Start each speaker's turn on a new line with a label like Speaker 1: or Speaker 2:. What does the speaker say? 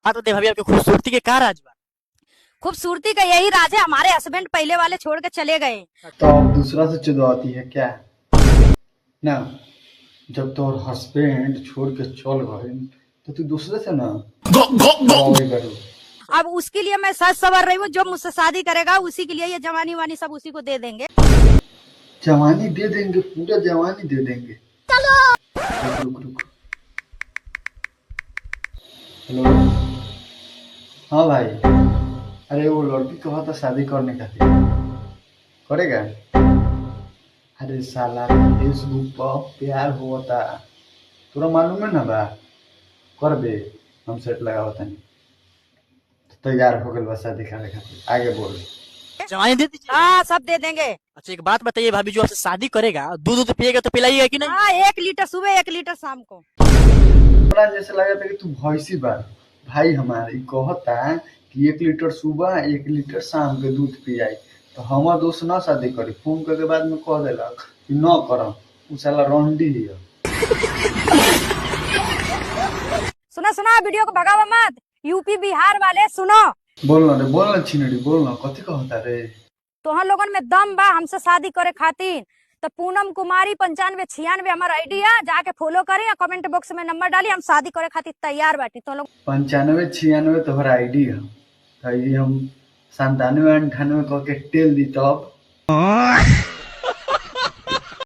Speaker 1: हाँ तो दे भाभी आपकी खूबसूरती के का राज बा।
Speaker 2: खूबसूरती का यही राज है, हमारे हस्बैंड पहले वाले छोड़ के चले गए।
Speaker 3: तो अब दूसरा से चुदवाती है क्या ना। जब तोर हस्बैंड छोड़ के चल गए तो तू दूसरे से ना करवावे करू।
Speaker 2: अब उसके लिए मैं सच सवर रही हूँ, जो मुझसे शादी करेगा उसी के लिए ये जवानी वानी सब उसी को दे देंगे।
Speaker 3: जवानी दे देंगे, पूरा जवानी दे देंगे। रुक रुक रुक। हेलो। हाँ भाई। अरे वो लड़की कहा था शादी करने का थी, करेगा? अरे साला फेसबुक पर प्यार हुआ था, तोरा मालूम है ना बा। कर दे, हम सेट लगाओ तनी। तैयार हो गए बस शादी करे खातिर, आगे बोल।
Speaker 1: जवानी दे दीजिए।
Speaker 2: हाँ सब दे देंगे।
Speaker 1: अच्छा एक बात बताइए भाभी, जो आपसे शादी करेगा दूध दूध पिएगा तो पिलाइएगा कि नहीं?
Speaker 2: हाँ 1 लीटर सुबह 1 लीटर शाम को।
Speaker 3: थोड़ा जैसे लगा था कि तू भैंसी बा। भाई हमारी कहता कि 1 लीटर सुबह 1 लीटर शाम के दूध पियाई, तो हमार दोस्त ना शादी करी, फोन करके बाद में कह देलक कि न करम, उ साला रंडी ही है।
Speaker 2: सुना सुना, वीडियो को भगावा मत। यूपी बिहार वाले सुनो,
Speaker 3: बोलना छिनड़ी, बोलना कथी कहता रे।
Speaker 2: तोहर लोगन में दम बा हमसे शादी करे खातिर तो पूनम कुमारी 9596 हमारा आईडी है, जाके फॉलो करी या कमेंट बॉक्स में नंबर डाली, हम शादी करे खातिर तैयार बाटी। तो लोग
Speaker 3: 9596 तोहर आईडी है, तो ये हम 97 98 कह के टेल दी तब।